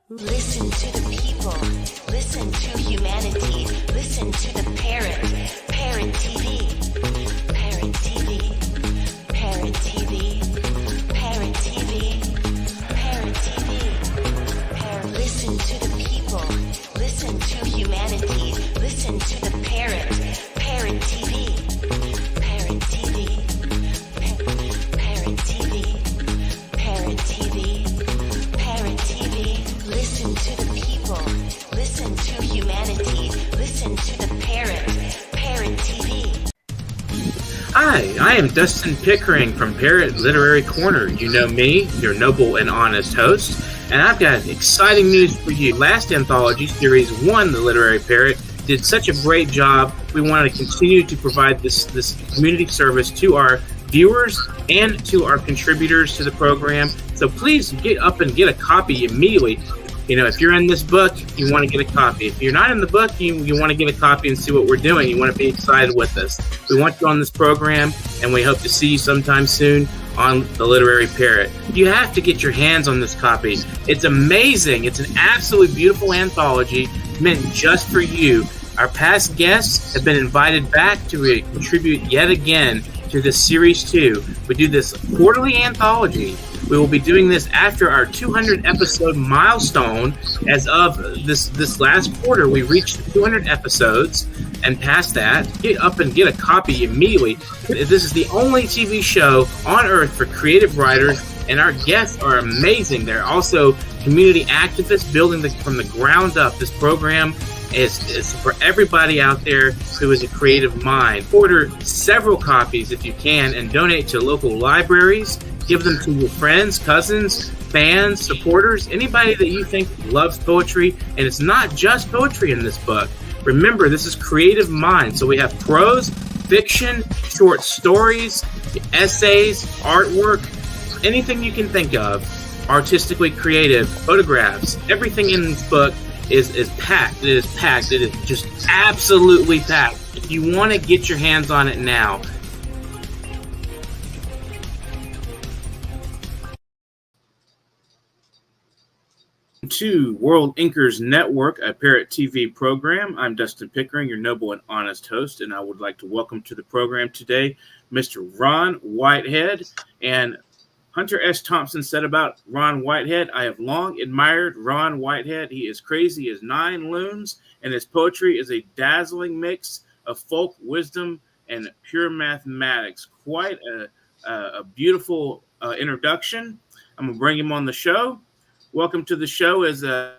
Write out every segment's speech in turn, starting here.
Listen to the people. Listen to humanity. Listen to the parrot. Parrot TV. Parrot TV. Parrot TV. Parrot TV. Parrot TV. Listen to the people. Listen to humanity. Listen to the parrot. Parrot TV. Parrot TV. Parrot TV. Parrot TV. Parrot TV. Listen to the people. Listen to humanity. Listen to the parrot. Parrot TV. Hi, I am Dustin Pickering from Parrot Literary Corner. You know me, your noble and honest host, and I've got exciting news for you. Last anthology, Series 1, The Literary Parrot, did such a great job. We want to continue to provide this community service to our viewers and to our contributors to the program. So please get up and get a copy immediately. You know, if you're in this book, you want to get a copy. If you're not in the book, you want to get a copy and see what we're doing. You want to be excited with us. We want you on this program, and we hope to see you sometime soon on The Literary Parrot. You have to get your hands on this copy. It's amazing. It's an absolutely beautiful anthology meant just for you. Our past guests have been invited back to contribute yet again to this Series 2. We do this quarterly anthology. We will be doing this after our 200 episode milestone. As of this last quarter, we reached 200 episodes, and past that, get up and get a copy immediately. This is the only TV show on earth for creative writers, and our guests are amazing. They're also community activists building from the ground up. This program is for everybody out there who is a creative mind. Order several copies if you can and donate to local libraries. Give them to your friends, cousins, fans, supporters, anybody that you think loves poetry. And it's not just poetry in this book. Remember, this is creative mind. So we have prose, fiction, short stories, essays, artwork, anything you can think of, artistically creative, photographs. Everything in this book is packed. It is packed. It is just absolutely packed. If you want to get your hands on it now, to World Inkers Network, a Parrot TV program. I'm Dustin Pickering, your noble and honest host, and I would like to welcome to the program today Mr. Ron Whitehead. And Hunter S. Thompson said about Ron Whitehead, I have long admired Ron Whitehead. He is crazy as 9 loons, and his poetry is a dazzling mix of folk wisdom and pure mathematics. Quite a beautiful introduction. I'm going to bring him on the show. Welcome to the show as the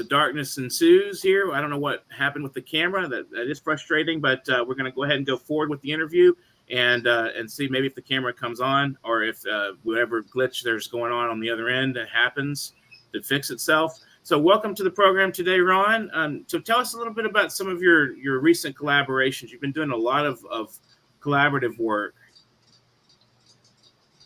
darkness ensues here. I don't know what happened with the camera. That is frustrating, but we're going to go ahead and go forward with the interview and see maybe if the camera comes on or if whatever glitch there's going on the other end that happens to fix itself. So welcome to the program today, Ron. So tell us a little bit about some of your recent collaborations. You've been doing a lot of collaborative work.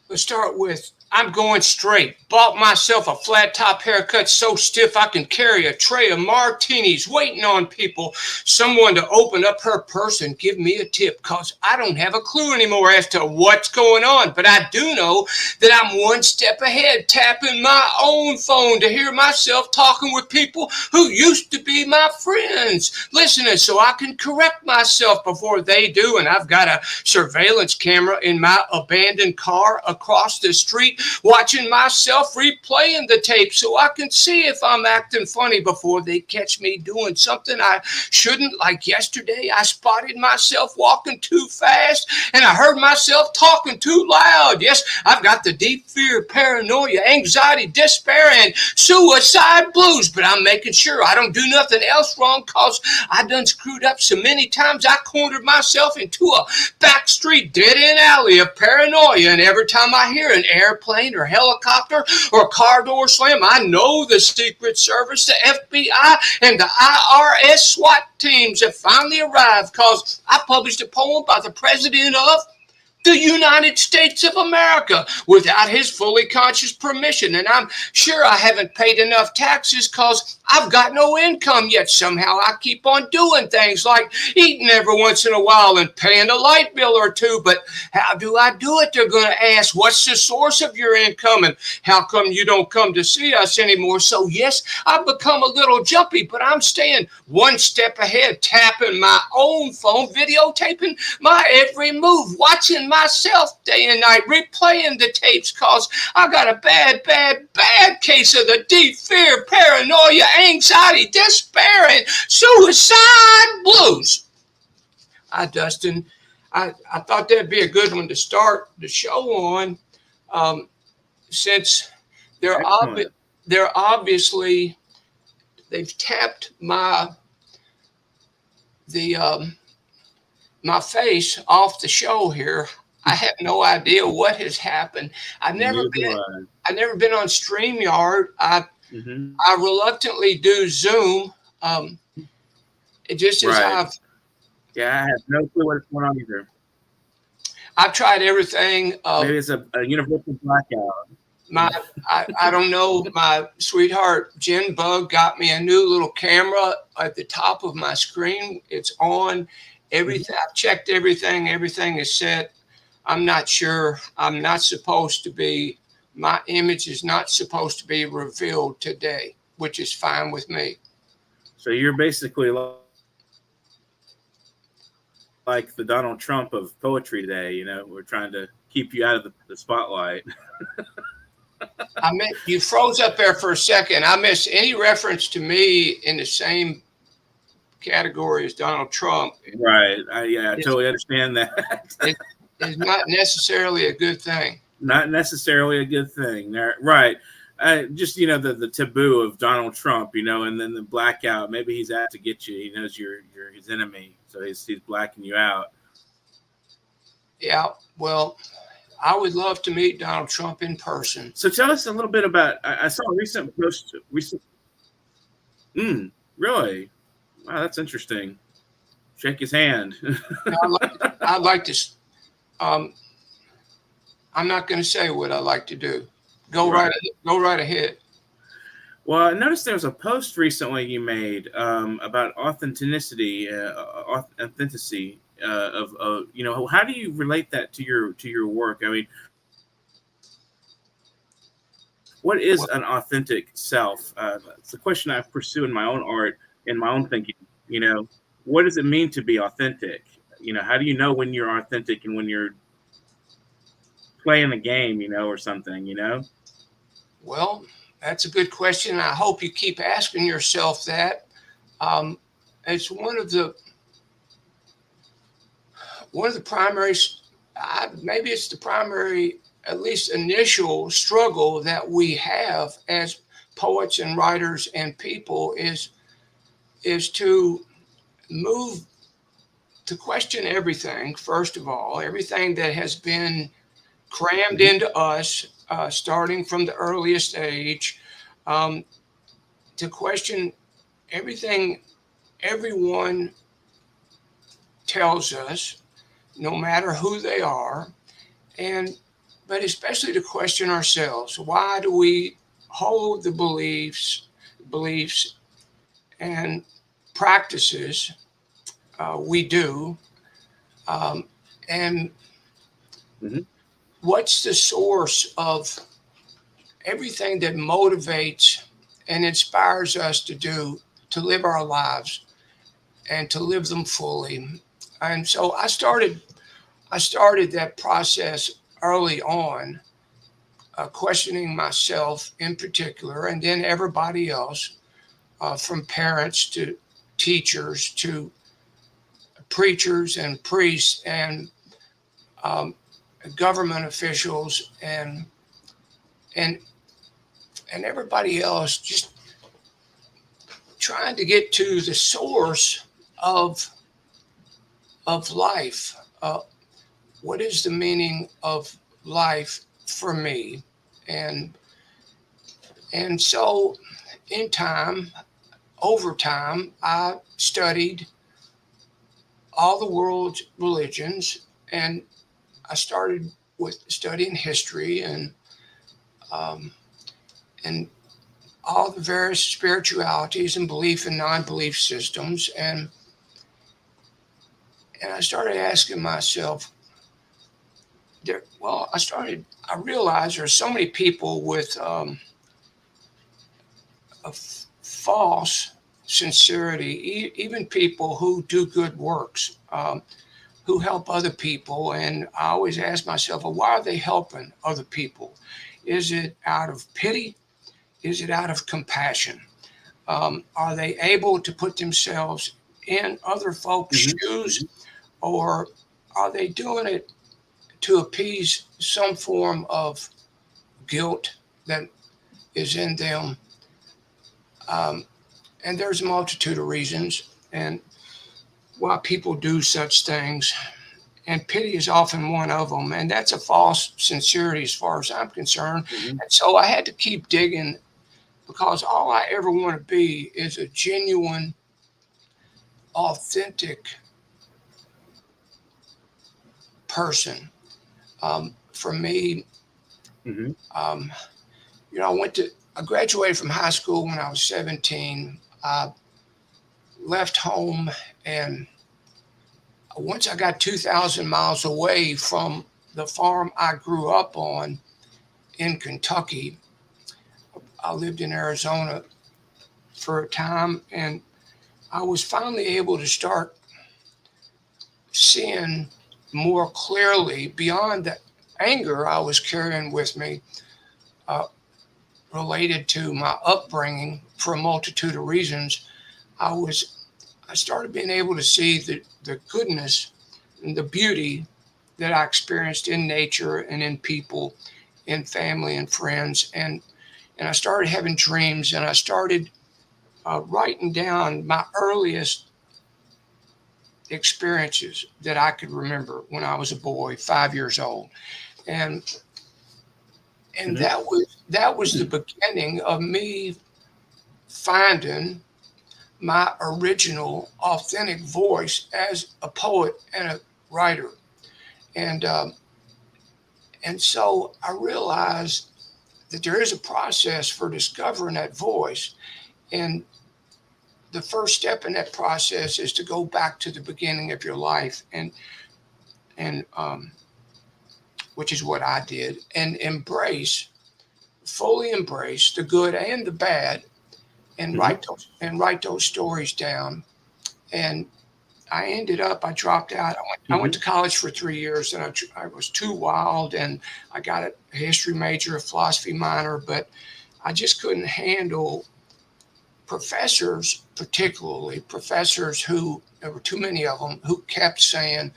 Let's start with, I'm going straight. Bought myself a flat top haircut so stiff I can carry a tray of martinis, waiting on people, someone to open up her purse and give me a tip, because I don't have a clue anymore as to what's going on. But I do know that I'm one step ahead, tapping my own phone to hear myself talking with people who used to be my friends, listening so I can correct myself before they do. And I've got a surveillance camera in my abandoned car across the street, watching myself replaying the tape so I can see if I'm acting funny before they catch me doing something I shouldn't. Like yesterday, I spotted myself walking too fast and I heard myself talking too loud. Yes, I've got the deep fear, paranoia, anxiety, despair, and suicide blues, but I'm making sure I don't do nothing else wrong, because I done screwed up so many times I cornered myself into a backstreet dead-end alley of paranoia, and every time I hear an airplane or helicopter or car door slam, I know the Secret Service, the FBI, and the IRS SWAT teams have finally arrived, because I published a poem by the president of the United States of America without his fully conscious permission. And I'm sure I haven't paid enough taxes because I've got no income yet. Somehow I keep on doing things like eating every once in a while and paying a light bill or two. But how do I do it? They're going to ask, what's the source of your income? And how come you don't come to see us anymore? So yes, I've become a little jumpy, but I'm staying one step ahead, tapping my own phone, videotaping my every move, watching myself day and night, replaying the tapes, cause I got a bad case of the deep fear, paranoia, anxiety, despair, and suicide blues. Dustin, I thought that'd be a good one to start the show on, since they're obviously they've tapped my face off the show here. I have no idea what has happened. I've never been on StreamYard. I reluctantly do Zoom. It just as I have no clue what's going on either. I've tried everything. Maybe it's a universal blackout. I don't know. My sweetheart Jen Bug got me a new little camera at the top of my screen. It's on. Everything. I've checked everything. Everything is set. I'm not sure. I'm not supposed to be. My image is not supposed to be revealed today, which is fine with me. So you're basically like the Donald Trump of poetry today. You know, we're trying to keep you out of the spotlight. You froze up there for a second. I missed any reference to me in the same category as Donald Trump. Right. I totally understand that. It's not necessarily a good thing. Not necessarily a good thing. Right. Just, the taboo of Donald Trump, and then the blackout. Maybe he's out to get you. He knows you're his enemy. So he's blacking you out. Yeah. Well, I would love to meet Donald Trump in person. So tell us a little bit about, I saw a recent post. Really? Wow, that's interesting. Shake his hand. I'd like to, I'm not going to say what I like to do. Go right ahead. Well, I noticed there was a post recently you made about authenticity, how do you relate that to your work? I mean, what is an authentic self? It's a question I pursue in my own art, in my own thinking. What does it mean to be authentic? How do you know when you're authentic and when you're playing a game, or something, Well, that's a good question. I hope you keep asking yourself that. It's one of the primary, maybe it's the primary, at least initial struggle that we have as poets and writers and people is to move to question everything. First of all, everything that has been crammed into us, starting from the earliest age, to question everything everyone tells us, no matter who they are, but especially to question ourselves. Why do we hold the beliefs and practices we do, and what's the source of everything that motivates and inspires us to live our lives and to live them fully? And so I started that process early on, questioning myself in particular, and then everybody else, from parents to teachers to preachers and priests and government officials and everybody else, just trying to get to the source of life. What is the meaning of life for me? And so over time, I studied all the world's religions, and I started with studying history and all the various spiritualities and belief and non-belief systems, and I started asking myself, I realized there's so many people with a false sincerity, even people who do good works, who help other people. And I always ask myself, well, why are they helping other people? Is it out of pity? Is it out of compassion? Are they able to put themselves in other folks' shoes, or are they doing it to appease some form of guilt that is in them? And there's a multitude of reasons and why people do such things. And pity is often one of them. And that's a false sincerity as far as I'm concerned. And so I had to keep digging, because all I ever want to be is a genuine, authentic person. For me, I graduated from high school when I was 17. I left home, and once I got 2,000 miles away from the farm I grew up on in Kentucky, I lived in Arizona for a time, and I was finally able to start seeing more clearly beyond the anger I was carrying with me, related to my upbringing for a multitude of reasons. I started being able to see the goodness and the beauty that I experienced in nature and in people, in family and friends. And I started having dreams, and I started writing down my earliest experiences that I could remember when I was a boy, 5 years old. And that was the beginning of me finding my original authentic voice as a poet and a writer. And so I realized that there is a process for discovering that voice. And the first step in that process is to go back to the beginning of your life, and which is what I did, and fully embrace the good and the bad, and write those stories down. And I dropped out. I went to college for 3 years, and I was too wild, and I got a history major, a philosophy minor, but I just couldn't handle professors, particularly professors who, there were too many of them, who kept saying,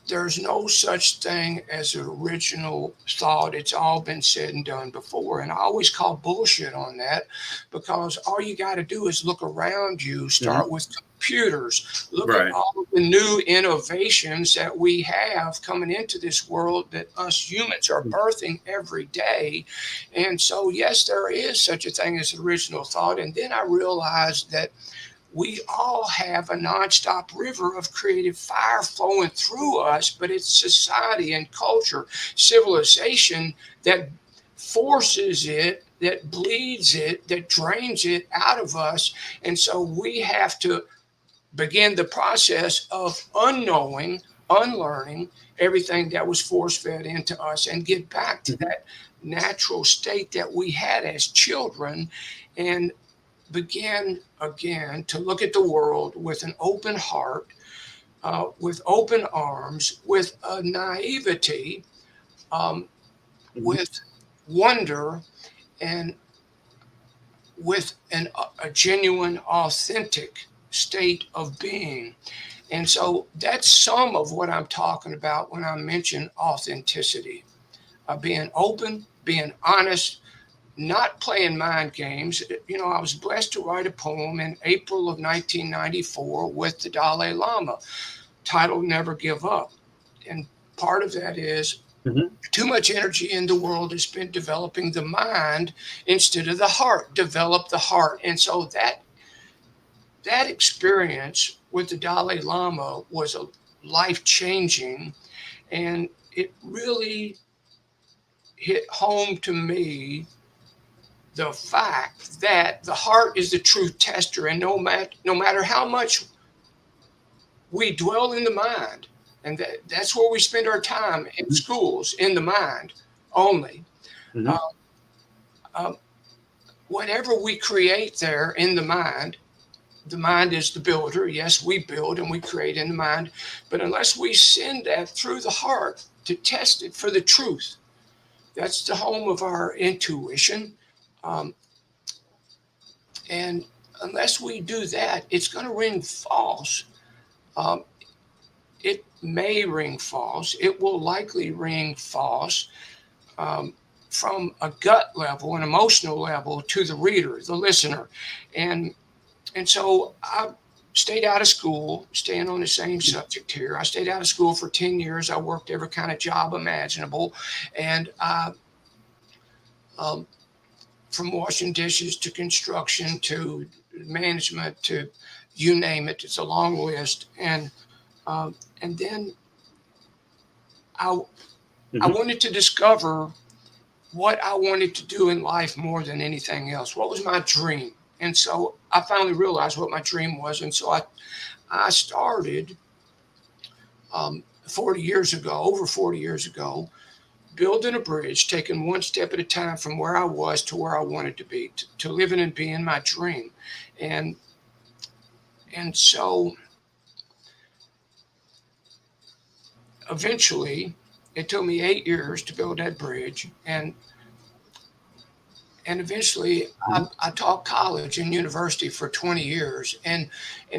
there's no such thing as an original thought. It's all been said and done before. And I always call bullshit on that, because all you got to do is look around you, start with computers, look at all of the new innovations that we have coming into this world that us humans are birthing every day. And so, yes, there is such a thing as original thought. And then I realized that we all have a nonstop river of creative fire flowing through us, but it's society and culture, civilization that forces it, that bleeds it, that drains it out of us. And so we have to begin the process of unlearning everything that was force-fed into us, and get back to that natural state that we had as children, and begin again to look at the world with an open heart, with open arms, with a naivety, with wonder, and with a genuine, authentic state of being. And so that's some of what I'm talking about when I mention authenticity, being open, being honest, not playing mind games. I was blessed to write a poem in April of 1994 with the Dalai Lama, titled Never Give Up. And part of that is too much energy in the world has been developing the mind instead of the heart. Develop the heart. And so that experience with the Dalai Lama was life-changing. And it really hit home to me the fact that the heart is the truth tester, and no matter how much we dwell in the mind, and that's where we spend our time in schools, in the mind only. Mhm. Whatever we create there in the mind is the builder. Yes, we build and we create in the mind, but unless we send that through the heart to test it for the truth, that's the home of our intuition. And unless we do that, it's going to ring false. It may ring false. It will likely ring false from a gut level, an emotional level, to the reader, the listener. And so I stayed out of school, staying on the same subject here. I stayed out of school for 10 years. I worked every kind of job imaginable. And from washing dishes to construction to management to you name it, it's a long list. And then I wanted to discover what I wanted to do in life more than anything else. What was my dream? And so I finally realized what my dream was. And so I started 40 years ago, over 40 years ago, building a bridge, taking one step at a time from where I was to where I wanted to be, to living and being my dream. And so eventually it took me 8 years to build that bridge. And eventually I taught college and university for 20 years. And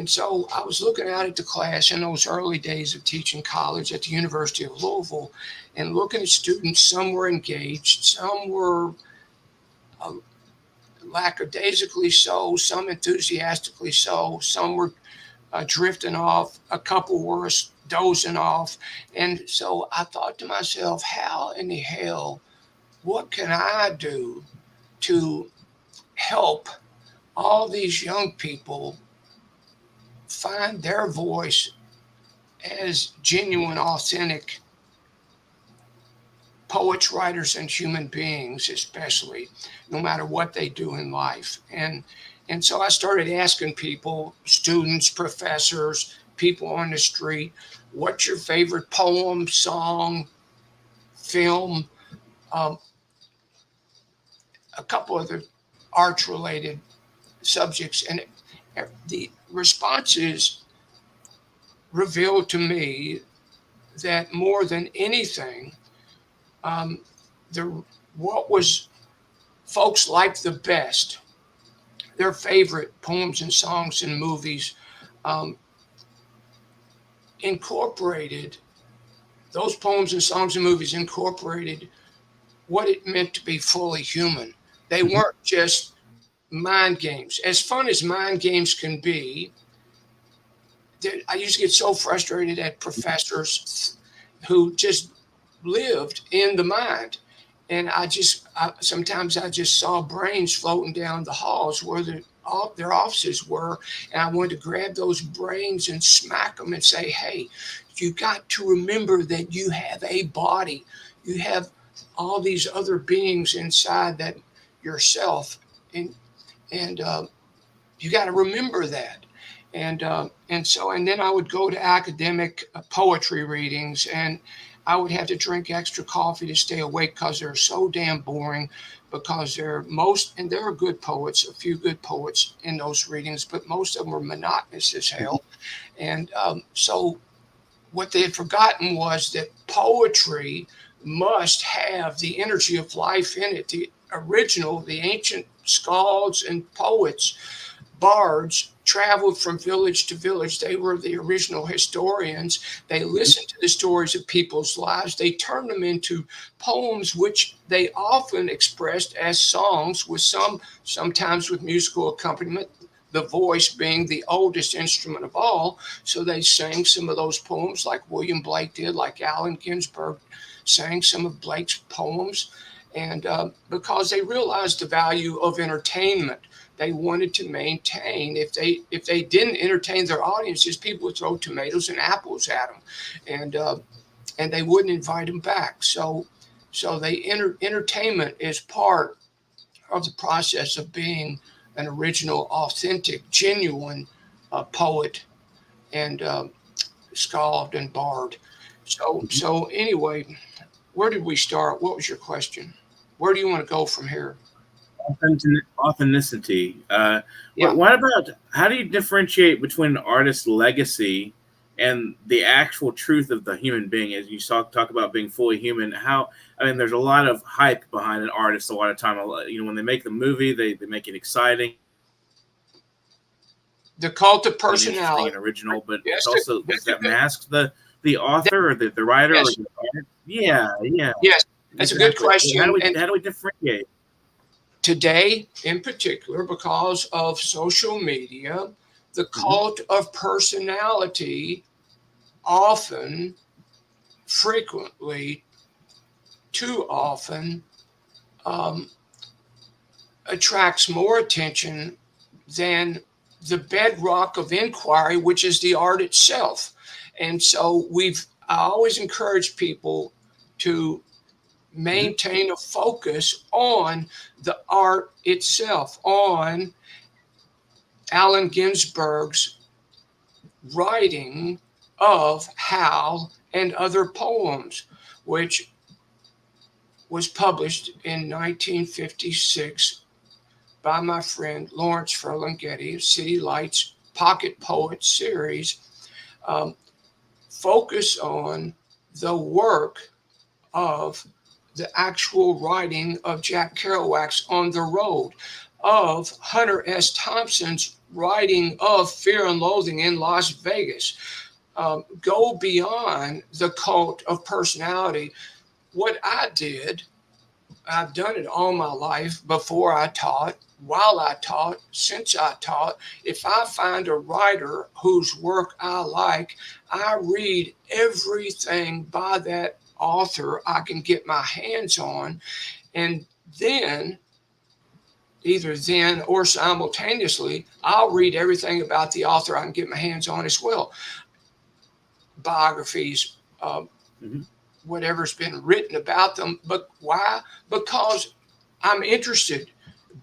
so I was looking out at the class in those early days of teaching college at the University of Louisville and looking at students. Some were engaged, some were lackadaisically so, some enthusiastically so, some were drifting off, a couple were dozing off. And so I thought to myself, how in the hell, what can I do to help all these young people find their voice as genuine, authentic poets, writers, and human beings, especially, no matter what they do in life. And so I started asking people, students, professors, people on the street, what's your favorite poem, song, film, a couple other arts-related subjects. And the responses revealed to me that more than anything, what was folks liked the best, their favorite poems and songs and movies, incorporated, those poems and songs and movies incorporated what it meant to be fully human. They weren't just mind games. As fun as mind games can be, I used to get so frustrated at professors who just lived in the mind. And sometimes I just saw brains floating down the halls where their offices were. And I wanted to grab those brains and smack them and say, hey, you got to remember that you have a body. You have all these other beings inside that yourself. And you got to remember that. And then I would go to academic poetry readings, and I would have to drink extra coffee to stay awake because they're so damn boring, because there are good poets, a few good poets in those readings, but most of them were monotonous as hell. And so what they had forgotten was that poetry must have the energy of life in it. The ancient skalds and poets, bards, traveled from village to village. They were the original historians. They listened to the stories of people's lives. They turned them into poems, which they often expressed as songs, with sometimes with musical accompaniment, the voice being the oldest instrument of all. So they sang some of those poems like William Blake did, like Allen Ginsberg sang some of Blake's poems. And because they realized the value of entertainment, they wanted to maintain. If they didn't entertain their audiences, people would throw tomatoes and apples at them. and they wouldn't invite him back. So they entertainment is part of the process of being an original, authentic, genuine poet and scald and bard. So anyway, where did we start? What was your question? Where do you want to go from here? Authenticity. Yeah. What about, how do you differentiate between an artist's legacy and the actual truth of the human being? As you talk about being fully human, there's a lot of hype behind an artist a lot of time. When they make the movie, they make it exciting. The cult of personality. And original, but yes, it's also, does that mask the author or the writer? Yes. Or the artist? Yeah. Yes, that's exactly. A good question. How do we differentiate? Today, in particular, because of social media, the cult of personality often, frequently, too often, attracts more attention than the bedrock of inquiry, which is the art itself. And so I always encourage people to maintain a focus on the art itself, on Allen Ginsberg's writing of Hal and Other Poems, which was published in 1956 by my friend Lawrence Ferlinghetti, City Lights Pocket Poets series. Focus on the work of the actual writing of Jack Kerouac's On the Road, of Hunter S. Thompson's writing of Fear and Loathing in Las Vegas. Go beyond the cult of personality. What I did, I've done it all my life, before I taught, while I taught, since I taught. If I find a writer whose work I like, I read everything by that author I can get my hands on, and then, either then or simultaneously, I'll read everything about the author I can get my hands on as well. Biographies, whatever's been written about them. But why? Because I'm interested.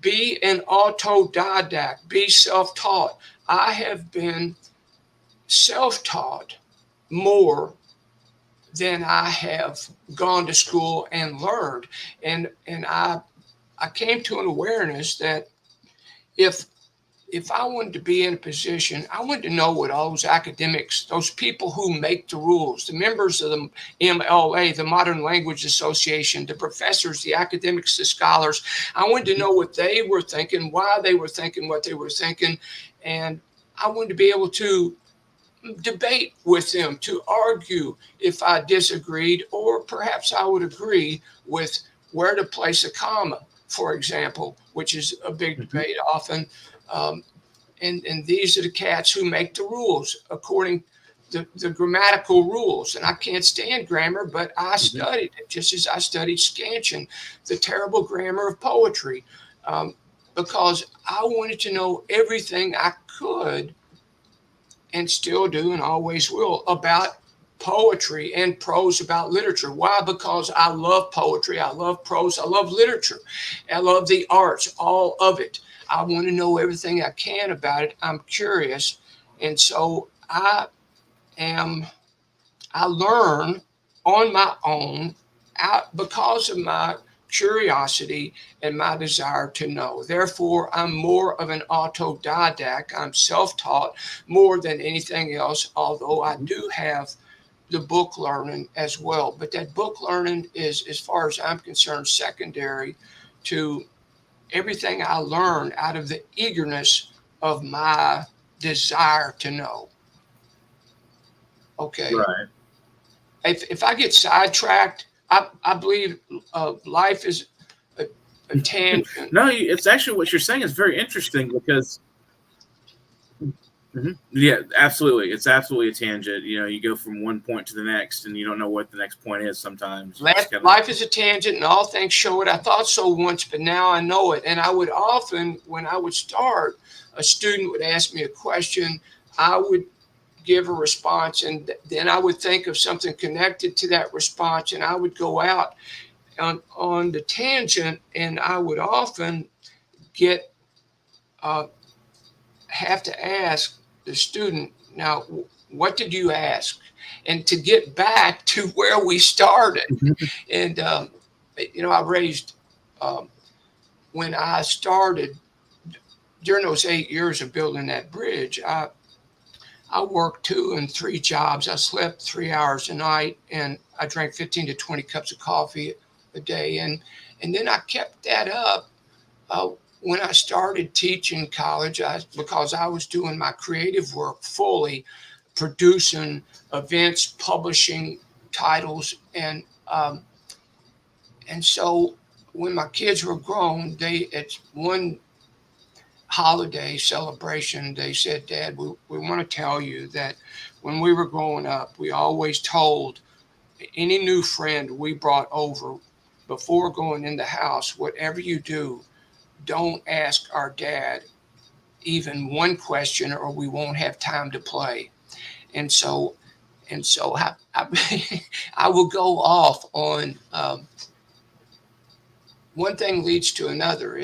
Be an autodidact, be self-taught. I have been self-taught more than I have gone to school and learned. And I came to an awareness that if I wanted to be in a position, I wanted to know what all those academics, those people who make the rules, the members of the MLA, the Modern Language Association, the professors, the academics, the scholars, I wanted to know what they were thinking, why they were thinking what they were thinking. And I wanted to be able to debate with them, to argue if I disagreed, or perhaps I would agree with where to place a comma, for example, which is a big debate often. And these are the cats who make the rules according to the grammatical rules. And I can't stand grammar, but I studied it just as I studied scansion, the terrible grammar of poetry, because I wanted to know everything I could, and still do and always will, about poetry and prose, about literature. Why? Because I love poetry, I love prose, I love literature, I love the arts, all of it. I want to know everything I can about it. I'm curious. And so I learn on my own because of my curiosity and my desire to know. Therefore, I'm more of an autodidact. I'm self-taught more than anything else, although I do have the book learning as well. But that book learning is, as far as I'm concerned, secondary to everything I learned out of the eagerness of my desire to know. Okay. Right. If I get sidetracked, I believe life is a tangent. No, it's actually, what you're saying is very interesting, because yeah, absolutely. It's absolutely a tangent. You go from one point to the next and you don't know what the next point is sometimes. Life is a tangent and all things show it. I thought so once, but now I know it. And I would often, when I would start, a student would ask me a question. I would give a response, and then I would think of something connected to that response, and I would go out on the tangent, and I would often get have to ask the student, now, what did you ask? And to get back to where we started. And, I raised, when I started, during those 8 years of building that bridge, I worked 2 and 3 jobs. I slept 3 hours a night, and I drank 15 to 20 cups of coffee a day. And then I kept that up when I started teaching college, because I was doing my creative work fully, producing events, publishing titles. And so when my kids were grown, at one holiday celebration, they said, "Dad, we want to tell you that when we were growing up, we always told any new friend we brought over, before going in the house, whatever you do, don't ask our dad even one question, or we won't have time to play." And so I will go off on one thing leads to another.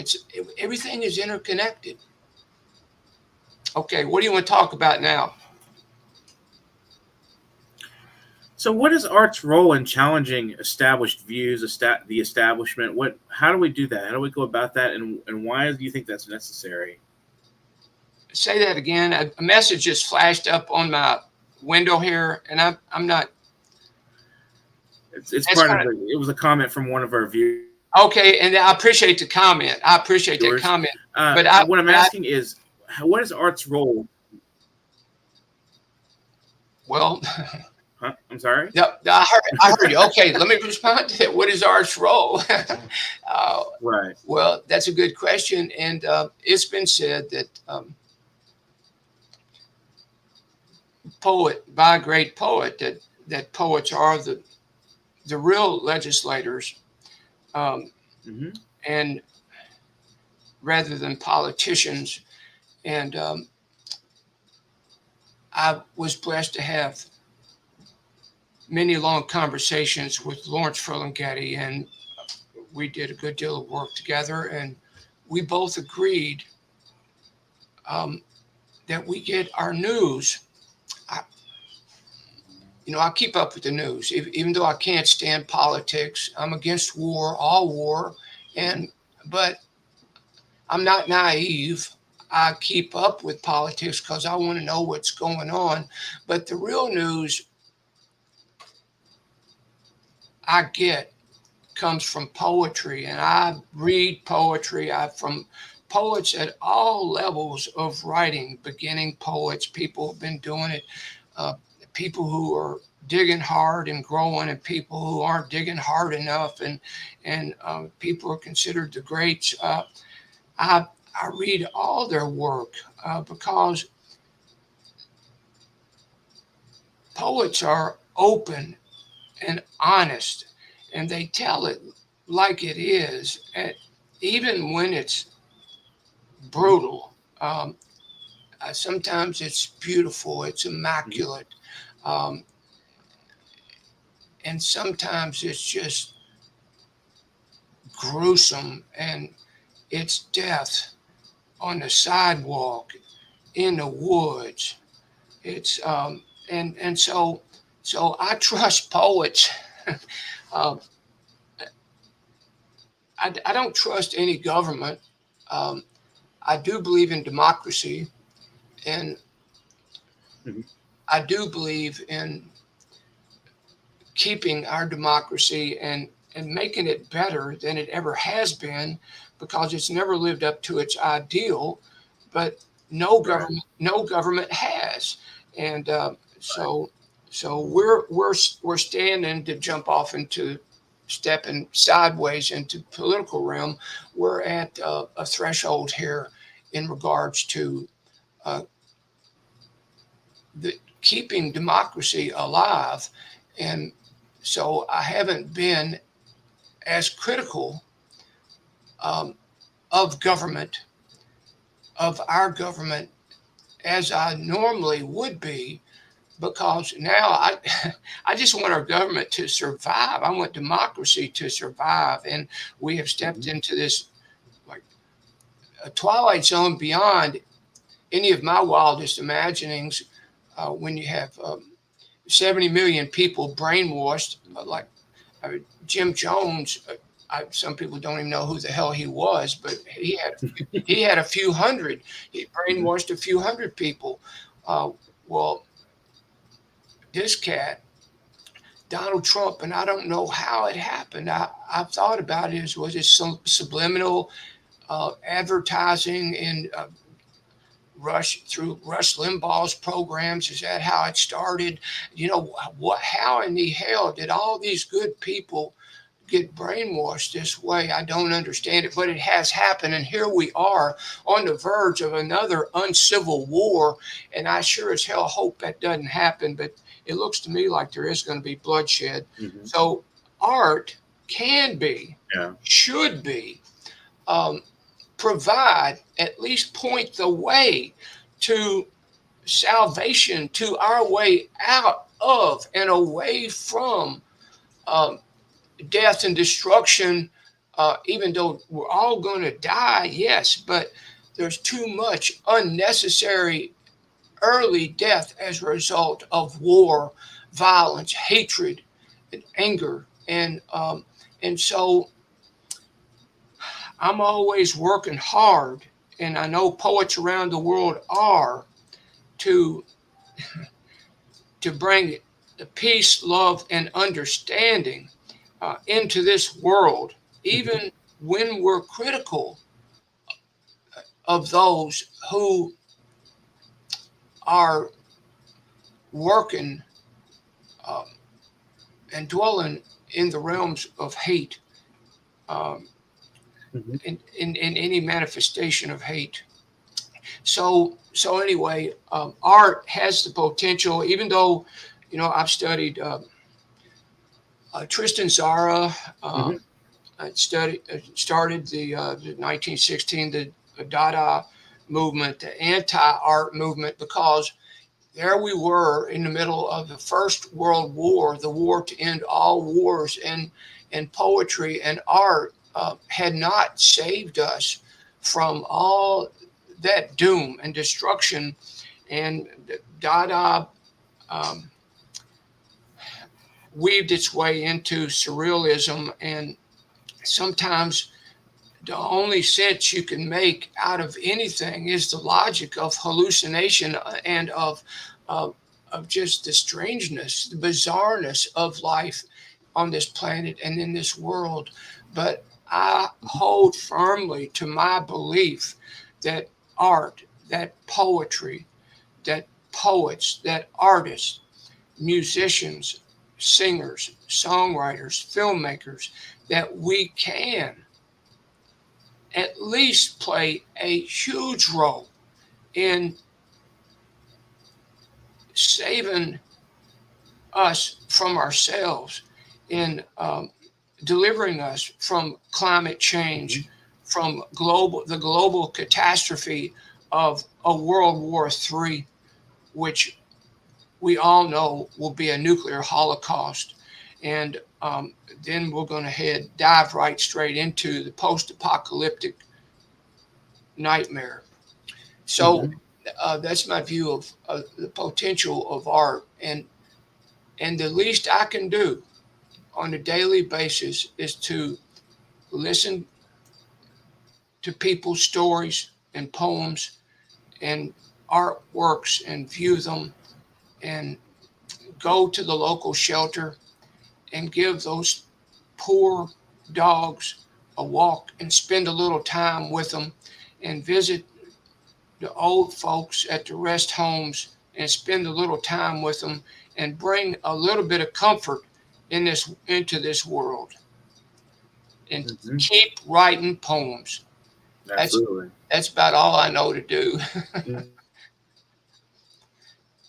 Everything is interconnected. Okay, what do you want to talk about now? So, what is art's role in challenging established views, the establishment? How do we do that? How do we go about that, and why do you think that's necessary? Say that again. A message just flashed up on my window here, and I'm not. It's part of it. It was a comment from one of our viewers. Okay, and I appreciate the comment. I appreciate that comment. But what I'm asking is, what is art's role? Well. Huh? I'm sorry? No, I heard you. Okay, let me respond to that. What is art's role? Right. Well, that's a good question. And it's been said that by a great poet, that poets are the real legislators, and rather than politicians. And I was blessed to have many long conversations with Lawrence Ferlinghetti, and we did a good deal of work together, and we both agreed that we get our news. I keep up with the news, even though I can't stand politics. I'm against war, all war, but I'm not naive. I keep up with politics because I want to know what's going on. But the real news I get comes from poetry, and I read poetry from poets at all levels of writing, beginning poets, people who've been doing it, people who are digging hard and growing, and people who aren't digging hard enough, and people are considered the greats. I read all their work because poets are open and honest, and they tell it like it is, and even when it's brutal. Sometimes it's beautiful, it's immaculate, and sometimes it's just gruesome, and it's death on the sidewalk, in the woods. It's and so I trust poets. I don't trust any government. I do believe in democracy, and I do believe in keeping our democracy and making it better than it ever has been, because it's never lived up to its ideal, but no government has. And so we're standing to jump off into stepping sideways into political realm. We're at a threshold here in regards to keeping democracy alive. And so I haven't been as critical of government, of our government, as I normally would be, because now I just want our government to survive. I want democracy to survive, and we have stepped into this like a twilight zone beyond any of my wildest imaginings. When you have 70 million people brainwashed, like Jim Jones. Some people don't even know who the hell he was, but he had a few hundred. He brainwashed a few hundred people. Well, this cat, Donald Trump, and I don't know how it happened. I've thought about it. Was it some subliminal advertising and Rush Limbaugh's programs? Is that how it started? You know, how in the hell did all these good people get brainwashed this way? I don't understand it, but it has happened. And here we are on the verge of another uncivil war. And I sure as hell hope that doesn't happen, but it looks to me like there is going to be bloodshed. So art can be, should be, provide, at least point the way to salvation, to our way out of and away from death and destruction, even though we're all going to die, yes, but there's too much unnecessary early death as a result of war, violence, hatred, and anger. And so I'm always working hard, and I know poets around the world are, to bring the peace, love, and understanding into this world, even when we're critical of those who are working and dwelling in the realms of hate, in any manifestation of hate. So anyway, art has the potential, even though, you know, I've studied Tristan Tzara. I started the 1916, the Dada movement, the anti-art movement, because there we were in the middle of the First World War, the war to end all wars, and poetry and art had not saved us from all that doom and destruction. And Dada weaved its way into surrealism, and sometimes the only sense you can make out of anything is the logic of hallucination and of just the strangeness, the bizarreness of life on this planet and in this world. But I hold firmly to my belief that art, that poetry, that poets, that artists, musicians, singers, songwriters, filmmakers, that we can at least play a huge role in saving us from ourselves, in delivering us from climate change, from the global catastrophe of a World War III, which we all know will be a nuclear holocaust. And then we're going to dive right straight into the post-apocalyptic nightmare. So that's my view of the potential of art. And the least I can do on a daily basis is to listen to people's stories and poems and artworks and view them, and go to the local shelter and give those poor dogs a walk and spend a little time with them, and visit the old folks at the rest homes and spend a little time with them, and bring a little bit of comfort into this world, and keep writing poems. Absolutely. That's about all I know to do.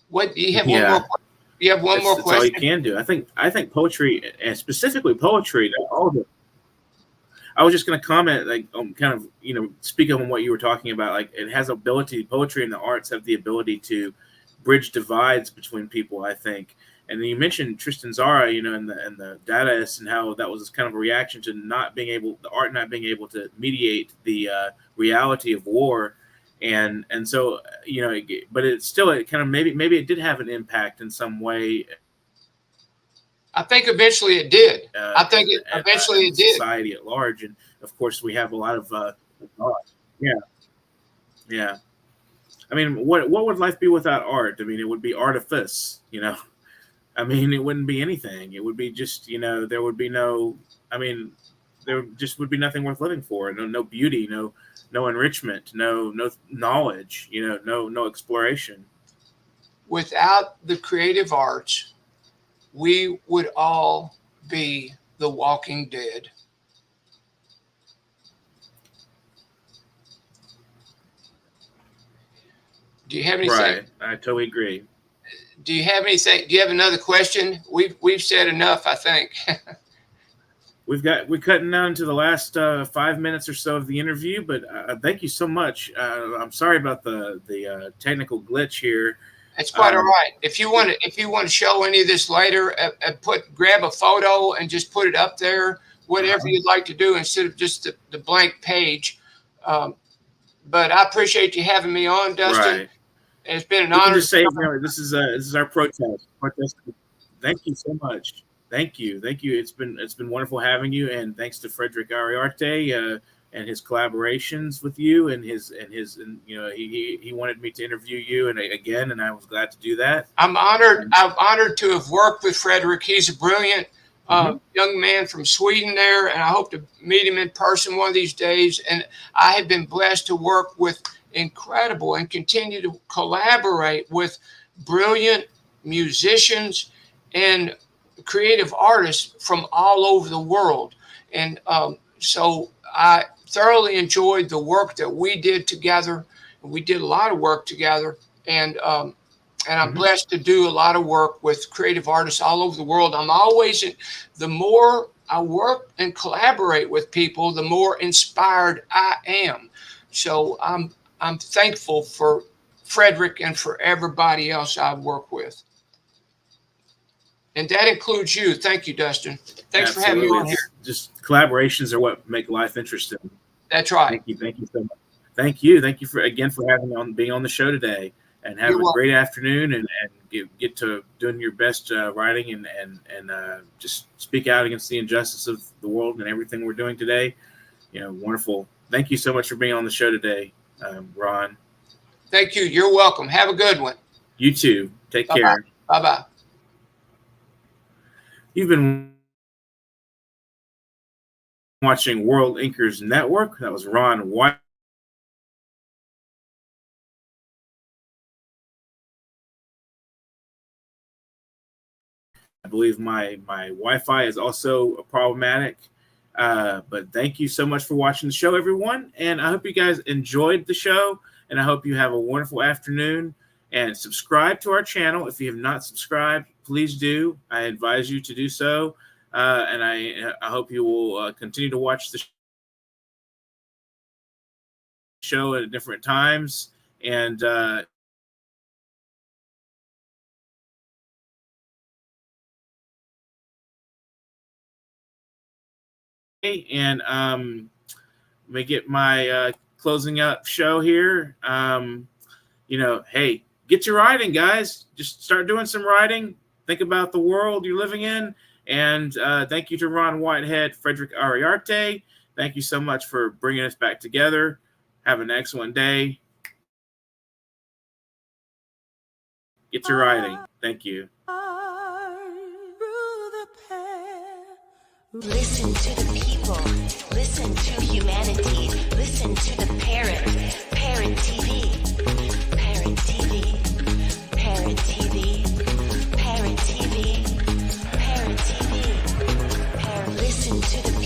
What do you have? One more. You have one more question. That's all you can do. I think poetry, and specifically poetry, all of it. I was just going to comment, like, kind of, speak on what you were talking about. Like, it has ability. Poetry and the arts have the ability to bridge divides between people, I think. And you mentioned Tristan Zara, you know, and the Dadaists, and how that was kind of a reaction to the art not being able to mediate the reality of war. And so, you know, but it kind of maybe it did have an impact in some way. I think eventually it did. I think eventually it did. Society at large, and of course we have a lot of yeah. I mean, what would life be without art? I mean, it would be artifice, you know. I mean, it wouldn't be anything. It would be just, you know, there would be no. I mean, there just would be nothing worth living for. No beauty, no enrichment, no knowledge, you know, no exploration. Without the creative arts, we would all be the Walking Dead. Do you have anything? Right, I totally agree. Do you have anything? Do you have another question? We've said enough, I think. We're cutting down to the last 5 minutes or so of the interview, but thank you so much. I'm sorry about the technical glitch here. It's quite all right. If you want to show any of this later, grab a photo and just put it up there. Whatever you'd like to do instead of just the blank page. But I appreciate you having me on, Dustin. Right. It's been an honor. Just say, you know, this is our protest. Thank you so much. Thank you. It's been wonderful having you, and thanks to Frederick Ariarte and his collaborations with you, and you know, he wanted me to interview you and I was glad to do that. I'm honored. I'm honored to have worked with Frederick. He's a brilliant young man from Sweden there, and I hope to meet him in person one of these days. And I have been blessed to work with incredible and continue to collaborate with brilliant musicians and creative artists from all over the world. And so I thoroughly enjoyed the work that we did together. We did a lot of work together, and I'm blessed to do a lot of work with creative artists all over the world. I'm always, the more I work and collaborate with people, the more inspired I am. So I'm thankful for Frederick and for everybody else I work with. And that includes you. Thank you, Dustin. Thanks for having me on here. Just collaborations are what make life interesting. That's right. Thank you so much. Thank you for being on the show today, and have a great afternoon, and get to doing your best writing and just speak out against the injustice of the world and everything we're doing today. You know, wonderful. Thank you so much for being on the show today, Ron. Thank you. You're welcome. Have a good one. You too. Take care. Bye-bye. You've been watching World Inkers Network. That was Ron White. I believe my Wi-Fi is also problematic. But thank you so much for watching the show, everyone. And I hope you guys enjoyed the show. And I hope you have a wonderful afternoon. And subscribe to our channel. If you have not subscribed, please do. I advise you to do so. And I hope you will continue to watch the show at different times. And let me get my closing up show here. You know, hey, get your writing, guys. Just start doing some writing. Think about the world you're living in. And thank you to Ron Whitehead, Frederick Ariarte. Thank you so much for bringing us back together. Have an excellent day. Get your writing. Thank you. Listen to the people. Listen to humanity. Listen to the parrot. Parrot TV. Parrot TV. Parrot TV. Parrot TV. Parrot TV. Listen to the